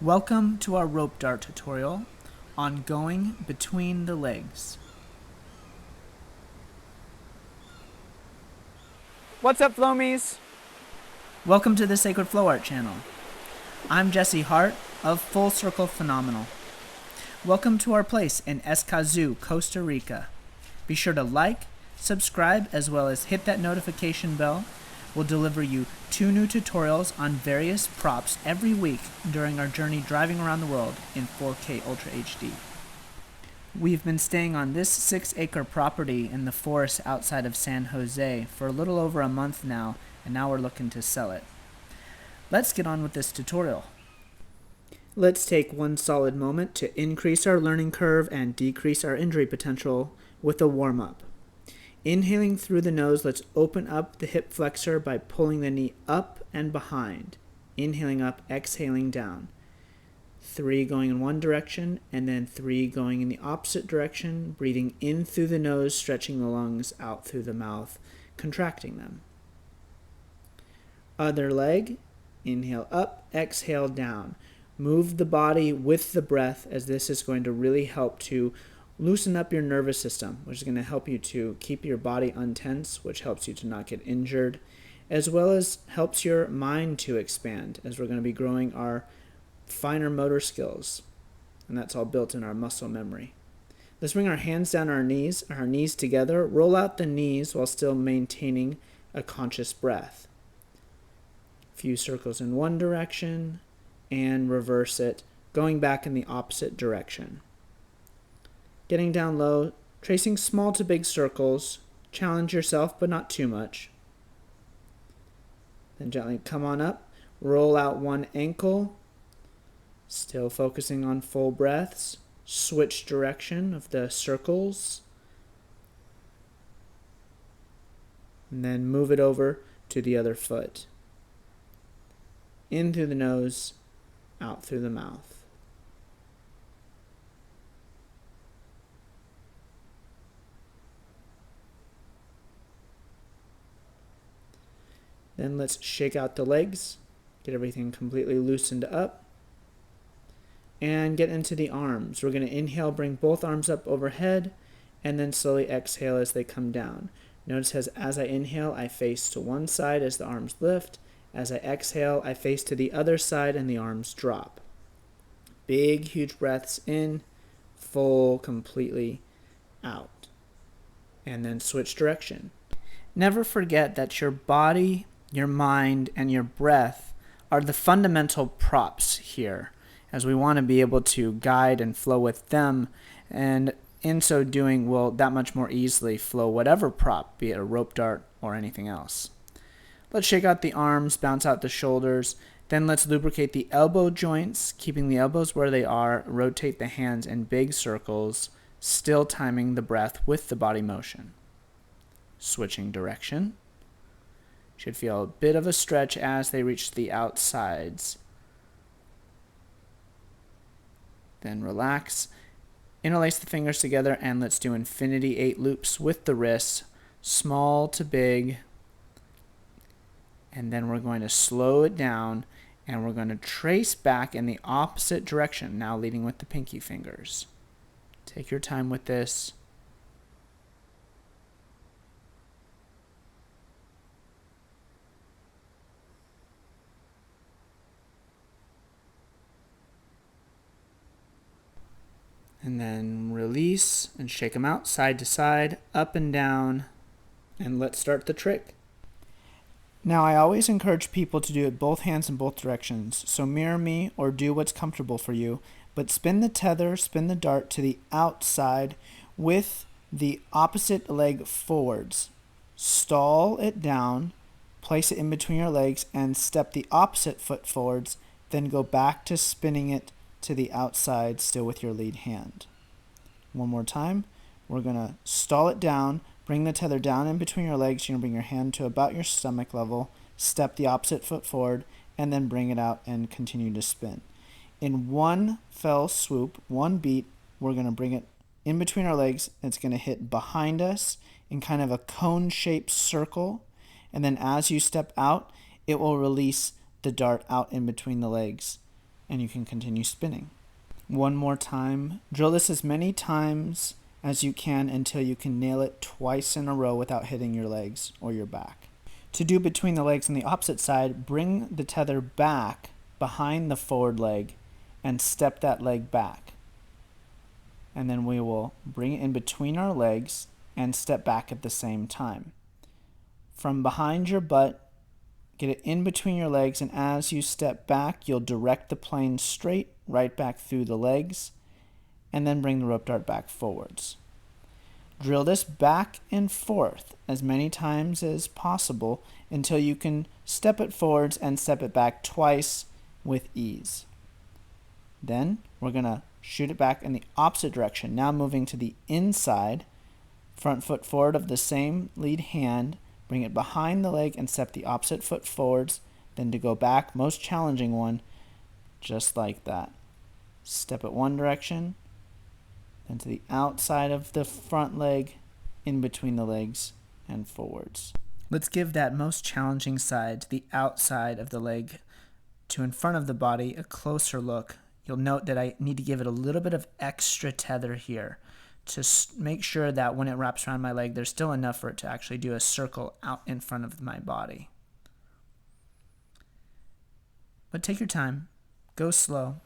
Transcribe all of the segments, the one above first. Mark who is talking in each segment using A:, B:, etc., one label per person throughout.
A: Welcome to our rope dart tutorial on going between the legs.
B: What's up, Flomies?
A: Welcome to the Sacred Flow Art channel. I'm Jesse Hart of Full Circle Phenomenal. Welcome to our place in Escazú, Costa Rica. Be sure to like, subscribe, as well as hit that notification bell. We'll deliver you 2 new tutorials on various props every week during our journey driving around the world in 4K Ultra HD. We've been staying on this 6-acre property in the forest outside of San Jose for a little over a month now, and now we're looking to sell it. Let's get on with this tutorial. Let's take one solid moment to increase our learning curve and decrease our injury potential with a warm-up. Inhaling through the nose, let's open up the hip flexor by pulling the knee up and behind. Inhaling up, exhaling down. 3 going in one direction, and then 3 going in the opposite direction, breathing in through the nose, stretching the lungs out through the mouth, contracting them. Other leg, inhale up, exhale down. Move the body with the breath, as this is going to really help to loosen up your nervous system, which is going to help you to keep your body untense, which helps you to not get injured, as well as helps your mind to expand, as we're going to be growing our finer motor skills, and that's all built in our muscle memory. Let's bring our hands down our knees together, roll out the knees while still maintaining a conscious breath. A few circles in one direction, and reverse it, going back in the opposite direction. Getting down low, tracing small to big circles. Challenge yourself, but not too much. Then gently come on up, roll out one ankle, still focusing on full breaths. Switch direction of the circles. And then move it over to the other foot. In through the nose, out through the mouth. Then let's shake out the legs, get everything completely loosened up, and get into the arms. We're going to inhale, bring both arms up overhead, and then slowly exhale as they come down. Notice as I inhale, I face to one side as the arms lift. As I exhale, I face to the other side and the arms drop. Big, huge breaths in, full, completely out. And then switch direction. Never forget that your body, your mind, and your breath are the fundamental props here, as we want to be able to guide and flow with them, and in so doing will that much more easily flow whatever prop, be it a rope dart or anything else. Let's shake out the arms, bounce out the shoulders, then let's lubricate the elbow joints, keeping the elbows where they are, rotate the hands in big circles, still timing the breath with the body motion. Switching direction. Should feel a bit of a stretch as they reach the outsides. Then relax, interlace the fingers together, and let's do infinity 8 loops with the wrists, small to big. And then we're going to slow it down, and we're going to trace back in the opposite direction, now leading with the pinky fingers. Take your time with this. And then release and shake them out side to side, up and down, and let's start the trick. Now, I always encourage people to do it both hands in both directions, so mirror me or do what's comfortable for you, but spin the tether, spin the dart to the outside with the opposite leg forwards. Stall it down, place it in between your legs, and step the opposite foot forwards, then go back to spinning it to the outside, still with your lead hand. One more time. We're going to stall it down, bring the tether down in between your legs. You're going to bring your hand to about your stomach level, step the opposite foot forward, and then bring it out and continue to spin. In one fell swoop, one beat, we're going to bring it in between our legs. It's going to hit behind us in kind of a cone-shaped circle, and then as you step out, it will release the dart out in between the legs. and you can continue spinning. One more time. Drill this as many times as you can until you can nail it twice in a row without hitting your legs or your back. To do between the legs on the opposite side, bring the tether back behind the forward leg and step that leg back. And then we will bring it in between our legs and step back at the same time. From behind your butt, get it in between your legs, and as you step back, you'll direct the plane straight right back through the legs, and then bring the rope dart back forwards. Drill this back and forth as many times as possible until you can step it forwards and step it back twice with ease. Then we're going to shoot it back in the opposite direction, now moving to the inside, front foot forward of the same lead hand, bring it behind the leg and step the opposite foot forwards, then to go back, most challenging one, just like that. Step it one direction, then to the outside of the front leg, in between the legs, and forwards. Let's give that most challenging side, to the outside of the leg, to in front of the body, a closer look. You'll note that I need to give it a little bit of extra tether here to make sure that when it wraps around my leg, there's still enough for it to actually do a circle out in front of my body. But take your time, go slow.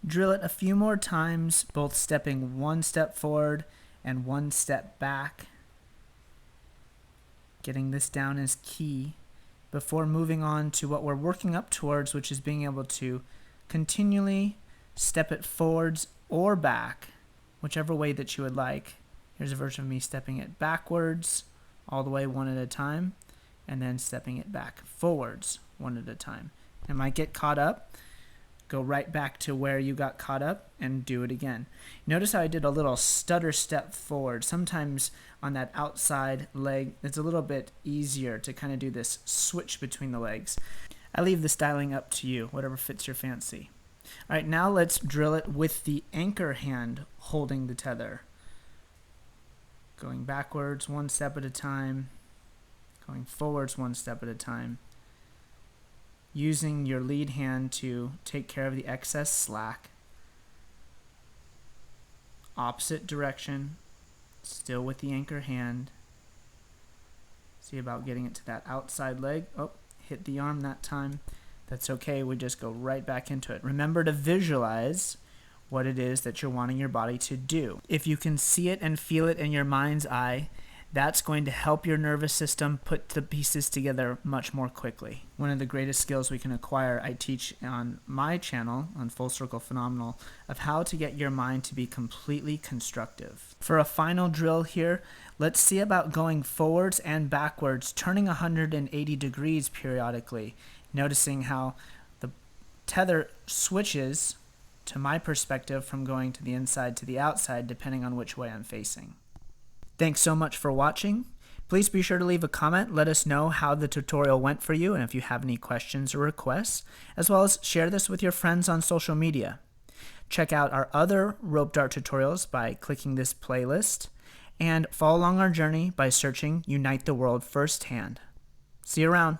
A: Drill it a few more times, both stepping one step forward and one step back. Getting this down is key before moving on to what we're working up towards, which is being able to continually step it forwards or back, whichever way that you would like. Here's a version of me stepping it backwards all the way one at a time, and then stepping it back forwards one at a time. It might get caught up. Go right back to where you got caught up and do it again. Notice how I did a little stutter step forward. Sometimes on that outside leg, it's a little bit easier to kind of do this switch between the legs. I leave the styling up to you, whatever fits your fancy. All right, now let's drill it with the anchor hand holding the tether. Going backwards one step at a time, going forwards one step at a time. Using your lead hand to take care of the excess slack. Opposite direction, still with the anchor hand. See about getting it to that outside leg. Oh, hit the arm that time. That's okay, we just go right back into it. Remember to visualize what it is that you're wanting your body to do. If you can see it and feel it in your mind's eye, that's going to help your nervous system put the pieces together much more quickly. One of the greatest skills we can acquire, I teach on my channel, on Full Circle Phenomenal, of how to get your mind to be completely constructive. For a final drill here, let's see about going forwards and backwards, turning 180 degrees periodically, noticing how the tether switches, to my perspective, from going to the inside to the outside, depending on which way I'm facing. Thanks so much for watching. Please be sure to leave a comment. Let us know how the tutorial went for you and if you have any questions or requests, as well as share this with your friends on social media. Check out our other rope dart tutorials by clicking this playlist, and follow along our journey by searching Unite the World Firsthand. See you around.